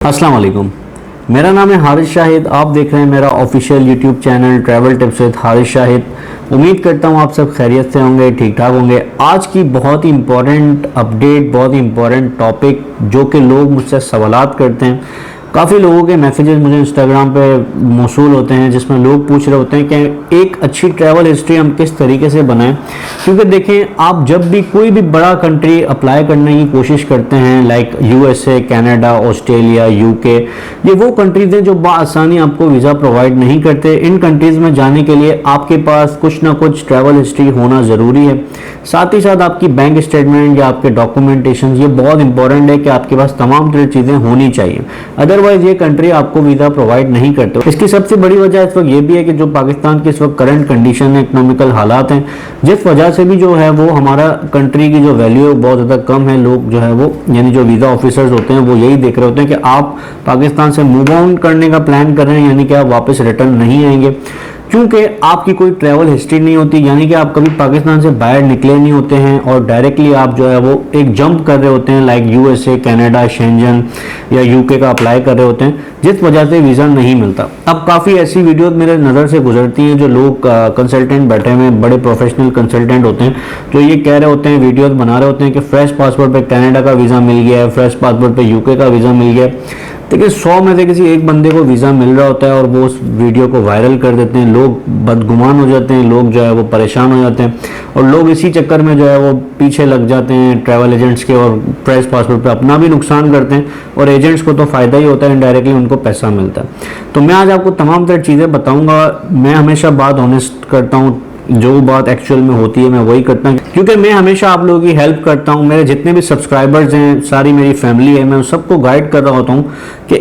अस्सलाम वालेकुम। मेरा नाम है हारिस शाहिद। आप देख रहे हैं मेरा official YouTube channel travel tips with Haris Shahid. उम्मीद करता हूँ आप सब खैरियत से होंगे, ठीक ठाक होंगे। आज की बहुत ही इंपॉर्टेंट अपडेट, बहुत ही इंपॉर्टेंट टॉपिक जो कि लोग मुझसे सवालात करते हैं। काफ़ी लोगों के मैसेजेस मुझे इंस्टाग्राम पे मौसूल होते हैं जिसमें लोग पूछ रहे होते हैं कि एक अच्छी ट्रैवल हिस्ट्री हम किस तरीके से बनाएं। क्योंकि देखें, आप जब भी कोई भी बड़ा कंट्री अप्लाई करने की कोशिश करते हैं, like USA, Canada, Australia, UK, ये वो कंट्रीज हैं जो बआसानी आपको वीज़ा प्रोवाइड नहीं करते। इन कंट्रीज़ में जाने के लिए आपके पास कुछ ना कुछ ट्रैवल हिस्ट्री होना ज़रूरी है। साथ ही साथ आपकी बैंक स्टेटमेंट या आपके डॉक्यूमेंटेशन, ये बहुत इंपॉर्टेंट है कि आपके पास तमाम तरह चीज़ें होनी चाहिए, अदरवाइज ये कंट्री आपको वीज़ा प्रोवाइड नहीं करते। इसकी सबसे बड़ी वजह इस वक्त ये भी है कि जो पाकिस्तान की इस वक्त करंट कंडीशन है, इकोनॉमिकल हालात हैं, जिस वजह से भी जो है वो हमारा कंट्री की जो वैल्यू है बहुत ज़्यादा कम है। लोग जो है वो, यानी जो वीज़ा ऑफिसर्स होते हैं, वो यही देख रहे होते हैं कि आप पाकिस्तान से मूव ऑन करने का प्लान कर रहे हैं, यानी कि आप वापस रिटर्न नहीं आएंगे, क्योंकि आपकी कोई ट्रैवल हिस्ट्री नहीं होती, यानी कि आप कभी पाकिस्तान से बाहर निकले नहीं होते हैं और डायरेक्टली आप जो है वो एक जंप कर रहे होते हैं, लाइक यूएसए, कनाडा, शेंजन या यूके का अप्लाई कर रहे होते हैं, जिस वजह से वीज़ा नहीं मिलता। अब काफ़ी ऐसी वीडियोस मेरे नज़र से गुजरती हैं जो लोग कंसल्टेंट बैठे हुए हैं, बड़े प्रोफेशनल कंसल्टेंट होते हैं, जो ये कह रहे होते हैं, वीडियोज़ बना रहे होते हैं कि फ्रेश पासपोर्ट पर कनाडा का वीज़ा मिल गया है, फ्रेश पासपोर्ट पर यूके का वीज़ा मिल गया है। देखिए, 100 में से किसी एक बंदे को वीज़ा मिल रहा होता है और वो उस वीडियो को वायरल कर देते हैं, लोग बदगुमान हो जाते हैं, लोग जो है वो परेशान हो जाते हैं और लोग इसी चक्कर में जो है वो पीछे लग जाते हैं ट्रैवल एजेंट्स के और फ्रेश पासपोर्ट पे अपना भी नुकसान करते हैं और एजेंट्स को तो फ़ायदा ही होता है, इनडायरेक्टली उनको पैसा मिलता है। तो मैं आज आपको तमाम तरह चीज़ें बताऊँगा। मैं हमेशा बात ऑनेस्ट करता हूँ, जो बात एक्चुअल में होती है मैं वही करता हूँ, क्योंकि मैं हमेशा आप लोगों की हेल्प करता हूँ। मेरे जितने भी सब्सक्राइबर्स हैं, सारी मेरी फैमिली है, मैं सबको गाइड कर रहा होता हूँ कि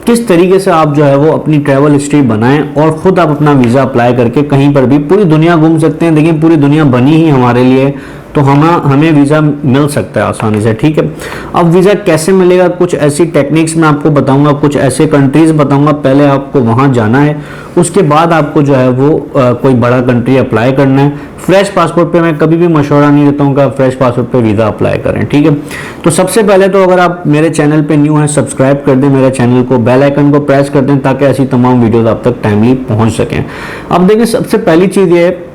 किस तरीके से आप जो है वो अपनी ट्रैवल हिस्ट्री बनाएं और ख़ुद आप अपना वीज़ा अप्लाई करके कहीं पर भी पूरी दुनिया घूम सकते हैं। देखिए, पूरी दुनिया बनी ही हमारे लिए, तो हमें वीज़ा मिल सकता है आसानी से, ठीक है। अब वीज़ा कैसे मिलेगा, कुछ ऐसी टेक्निक्स मैं आपको बताऊंगा, कुछ ऐसे कंट्रीज़ बताऊंगा। पहले आपको वहां जाना है, उसके बाद आपको जो है वो कोई बड़ा कंट्री अप्लाई करना है। फ्रेश पासपोर्ट पे मैं कभी भी मशवरा नहीं देता हूँ कि आप फ्रेश पासपोर्ट पे वीज़ा अप्लाई करें, ठीक है। तो सबसे पहले तो अगर आप मेरे चैनल पे न्यू हैं, सब्सक्राइब कर दें मेरे चैनल को, बेल आइकन को प्रेस कर दें ताकि ऐसी तमाम वीडियोज़ आप तक टाइमली पहुँच सकें। अब देखिए, सबसे पहली चीज़ ये है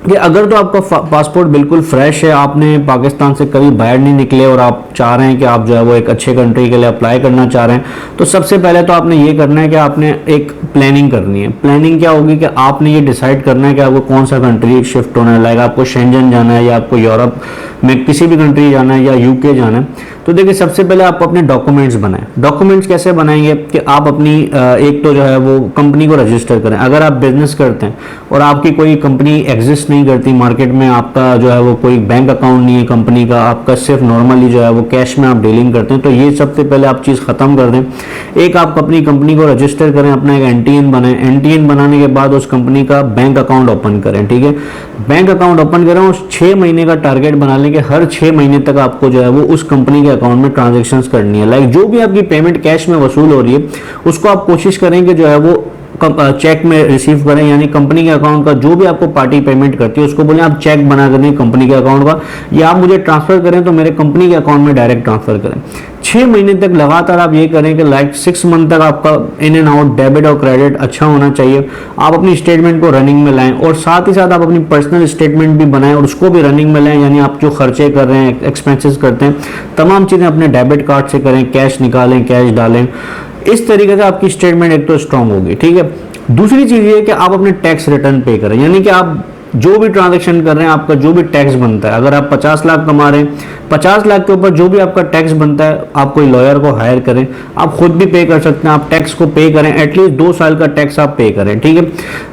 कि अगर तो आपका पासपोर्ट बिल्कुल फ्रेश है, आपने पाकिस्तान से कभी बाहर नहीं निकले और आप चाह रहे हैं कि आप जो है वो एक अच्छे कंट्री के लिए अप्लाई करना चाह रहे हैं, तो सबसे पहले तो आपने ये करना है कि आपने एक प्लानिंग करनी है। प्लानिंग क्या होगी कि आपने ये डिसाइड करना है कि आपको कौन सा कंट्री शिफ्ट होना है, लाइक आपको शेंजन जाना है या आपको यूरोप में किसी भी कंट्री जाना है या यूके जाना है। तो देखिए, सबसे पहले आप अपने डॉक्यूमेंट्स बनाएं। डॉक्यूमेंट्स कैसे बनाएंगे कि आप अपनी एक तो जो है वो कंपनी को रजिस्टर करें। अगर आप बिजनेस करते हैं और आपकी कोई कंपनी एग्जिस्ट नहीं करती मार्केट में, आपका जो है वो कोई बैंक अकाउंट नहीं है कंपनी का, आपका सिर्फ नॉर्मली जो है वो कैश में आप डीलिंग करते हैं, तो ये सबसे पहले आप चीज़ ख़त्म कर दें। एक आप अपनी कंपनी को रजिस्टर करें, अपना एक एनटीएन बनाएं। एनटीएन बनाने के बाद उस कंपनी का बैंक अकाउंट ओपन करें, ठीक है। बैंक अकाउंट ओपन करें और 6 महीने का टारगेट बना लें कि हर 6 महीने तक आपको जो है वो उस कंपनी के अकाउंट में ट्रांजैक्शंस करनी है। लाइक जो भी आपकी पेमेंट कैश में वसूल हो रही है उसको आप कोशिश करें कि जो है वो चेक में रिसीव करें, यानी कंपनी के अकाउंट का जो भी आपको पार्टी पेमेंट करती है उसको बोले आप चेक बना कर दें कंपनी के अकाउंट का, या आप मुझे ट्रांसफर करें तो मेरे कंपनी के अकाउंट में डायरेक्ट ट्रांसफर करें। 6 महीने तक लगातार आप ये करें कि लाइक 6 मंथ तक आपका इन एंड आउट डेबिट और क्रेडिट अच्छा होना चाहिए। आप अपनी स्टेटमेंट को रनिंग में लाएं और साथ ही साथ आप अपनी पर्सनल स्टेटमेंट भी बनाएं और उसको भी रनिंग में लाएं, यानी आप जो खर्चे कर रहे हैं, एक्सपेंसेस करते हैं, तमाम चीज़ें अपने डेबिट कार्ड से करें, कैश निकालें, कैश डालें। इस तरीके से आपकी स्टेटमेंट एक तो स्ट्रांग होगी, ठीक है। दूसरी चीज़ ये है कि आप अपने टैक्स रिटर्न पे करें, यानी कि आप जो भी ट्रांजैक्शन कर रहे हैं आपका जो भी टैक्स बनता है, अगर आप 50 लाख कमा रहे हैं, 50 लाख के ऊपर जो भी आपका टैक्स बनता है, आप कोई लॉयर को हायर करें, आप खुद भी पे कर सकते हैं, आप टैक्स को पे करें, एटलीस्ट 2 साल का टैक्स आप पे करें, ठीक है।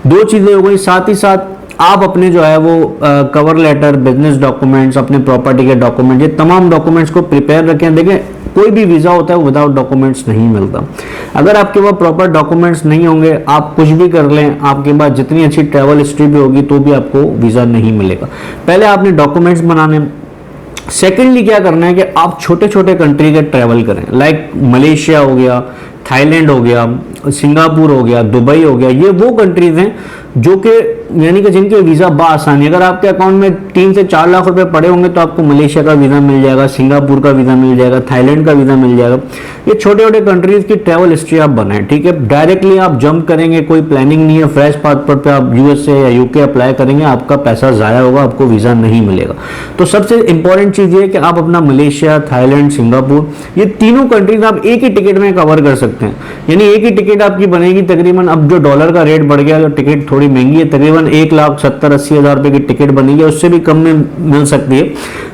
2 चीज़ें हो गई। साथ ही साथ आप अपने जो है वो कवर लेटर, बिजनेस डॉक्यूमेंट्स, अपने प्रॉपर्टी के डॉक्यूमेंट, ये तमाम डॉक्यूमेंट्स को प्रिपेयर रखें। देखें, कोई भी वीज़ा होता है विदाउट डॉक्यूमेंट्स नहीं मिलता। अगर आपके पास प्रॉपर डॉक्यूमेंट्स नहीं होंगे, आप कुछ भी कर लें, आपके पास जितनी अच्छी ट्रैवल हिस्ट्री भी होगी तो भी आपको वीज़ा नहीं मिलेगा। पहले आपने डॉक्यूमेंट्स बनाने। सेकेंडली क्या करना है कि आप छोटे छोटे कंट्री के ट्रैवल करें, लाइक मलेशिया हो गया, थाईलैंड हो गया, सिंगापुर हो गया, दुबई हो गया। ये वो कंट्रीज हैं जो कि यानी कि जिनके वीज़ा बआसानी, अगर आपके अकाउंट में 3 से 4 लाख रुपए पड़े होंगे तो आपको मलेशिया का वीज़ा मिल जाएगा, सिंगापुर का वीज़ा मिल जाएगा, थाईलैंड का वीज़ा मिल जाएगा। ये छोटे छोटे कंट्रीज़ की ट्रैवल हिस्ट्री आप बनाएं, ठीक है। डायरेक्टली आप जंप करेंगे, कोई प्लानिंग नहीं है, फ्रेश पासपोर्ट पे आप यूएसए या यूके अप्लाई करेंगे, आपका पैसा ज़ाया होगा, आपको वीज़ा नहीं मिलेगा। तो सबसे इंपॉर्टेंट चीज़ ये है कि आप अपना मलेशिया, थाईलैंड, सिंगापुर, ये तीनों कंट्रीज आप एक ही टिकट में कवर कर सकते हैं। यानी एक ही टिकट आपकी बनेगी तकरीबन, अब जो डॉलर का रेट बढ़ गया तो टिकट थोड़ी महंगी है, तकरीबन 1,70,80,000 रुपए की टिकट बनेगी, उससे भी कम में मिल सकती है।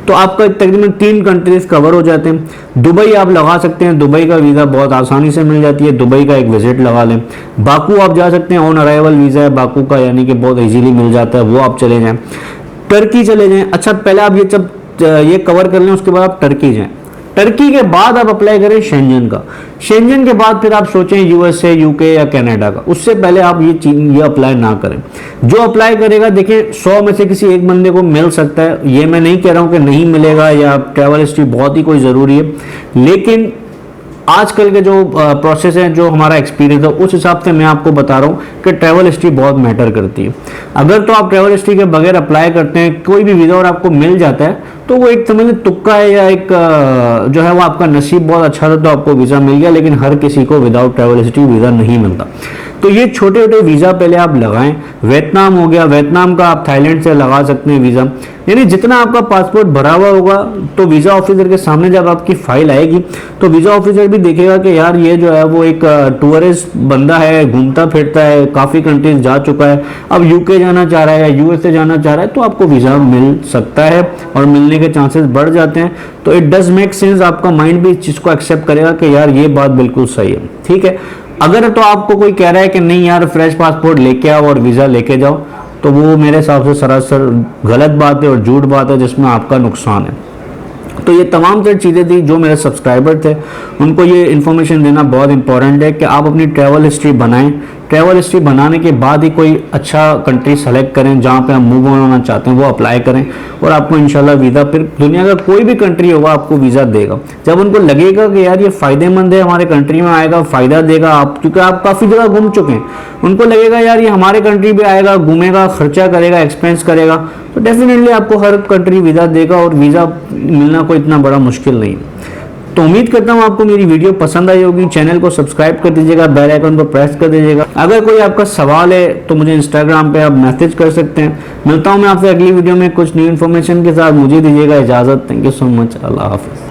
तो आपका तकरीबन 3 कंट्रीज कवर हो जाते हैं। दुबई आप लगा सकते हैं, दुबई का वीज़ा बहुत आसानी से मिल जाती है, दुबई का एक विजिट लगा लें। बाकू आप जा सकते हैं, ऑन अराइवल वीज़ा है बाकू का, यानी कि बहुत इजीली मिल जाता है, वो आप चले जाएं। टर्की चले जाएं। अच्छा, पहले आप ये कवर कर लें, उसके बाद आप टर्की जाएं। टर्की के बाद आप अप्लाई करें शेंजन का। शेंजन के बाद फिर आप सोचें यूएसए, यूके या कनाडा का। उससे पहले आप ये अप्लाई ना करें। जो अप्लाई करेगा, देखिए 100 में से किसी एक बंदे को मिल सकता है, ये मैं नहीं कह रहा हूं कि नहीं मिलेगा या ट्रैवल हिस्ट्री बहुत ही कोई ज़रूरी है, लेकिन आजकल के जो प्रोसेस है, जो हमारा एक्सपीरियंस है, उस हिसाब से मैं आपको बता रहा हूँ कि ट्रैवल हिस्ट्री बहुत मैटर करती है। अगर तो आप ट्रैवल हिस्ट्री के बगैर अप्लाई करते हैं कोई भी वीज़ा और आपको मिल जाता है, तो वो एक समझ तुक्का है या एक जो है वो आपका नसीब बहुत अच्छा था तो आपको वीज़ा मिल गया, लेकिन हर किसी को विदाउट ट्रैवल हिस्ट्री वीज़ा नहीं मिलता। तो ये छोटे छोटे वीज़ा पहले आप लगाएं। वियतनाम हो गया, वियतनाम का आप थाईलैंड से लगा सकते हैं वीज़ा। यानी जितना आपका पासपोर्ट भरा हुआ होगा, तो वीज़ा ऑफिसर के सामने जब आपकी फाइल आएगी तो वीज़ा ऑफिसर भी देखेगा कि यार ये जो है वो एक टूरिस्ट बंदा है, घूमता फिरता है, काफ़ी कंट्रीज जा चुका है, अब यूके जाना चाह रहा है या यूएसए जाना चाह रहा है, तो आपको वीज़ा मिल सकता है और मिलने के चांसेस बढ़ जाते हैं। तो इट डज मेक सेंस, आपका माइंड भी इस चीज़ को एक्सेप्ट करेगा कि यार ये बात बिल्कुल सही है, ठीक है। अगर तो आपको कोई कह रहा है कि नहीं यार फ्रेश पासपोर्ट लेके आओ और वीज़ा लेके जाओ, तो वो मेरे हिसाब से सरासर गलत बात है और झूठ बात है, जिसमें आपका नुकसान है। तो ये तमाम तरह चीज़ें थी जो मेरे सब्सक्राइबर थे, उनको ये इन्फॉर्मेशन देना बहुत इंपॉर्टेंट है कि आप अपनी ट्रैवल हिस्ट्री बनाएं। ट्रैवल हिस्ट्री बनाने के बाद ही कोई अच्छा कंट्री सेलेक्ट करें जहाँ पे आप मूव ऑन होना चाहते हैं, वो अप्लाई करें और आपको इंशाल्लाह वीज़ा, फिर दुनिया का कोई भी कंट्री होगा आपको वीज़ा देगा। जब उनको लगेगा कि यार ये फ़ायदेमंद है, हमारे कंट्री में आएगा, फ़ायदा देगा, आप क्योंकि आप काफ़ी जगह घूम चुके हैं, उनको लगेगा यार ये हमारे कंट्री भी आएगा, घूमेगा, खर्चा करेगा, एक्सपेंस करेगा, तो डेफिनेटली आपको हर कंट्री वीज़ा देगा और वीज़ा मिलना कोई इतना बड़ा मुश्किल नहीं है। तो उम्मीद करता हूँ आपको मेरी वीडियो पसंद आई होगी। चैनल को सब्सक्राइब कर दीजिएगा, बेल आइकन को प्रेस कर दीजिएगा। अगर कोई आपका सवाल है तो मुझे इंस्टाग्राम पे आप मैसेज कर सकते हैं। मिलता हूँ मैं आपसे अगली वीडियो में कुछ न्यू इन्फॉर्मेशन के साथ। मुझे दीजिएगा इजाज़त। Thank you so much. अल्लाह हाफिज़।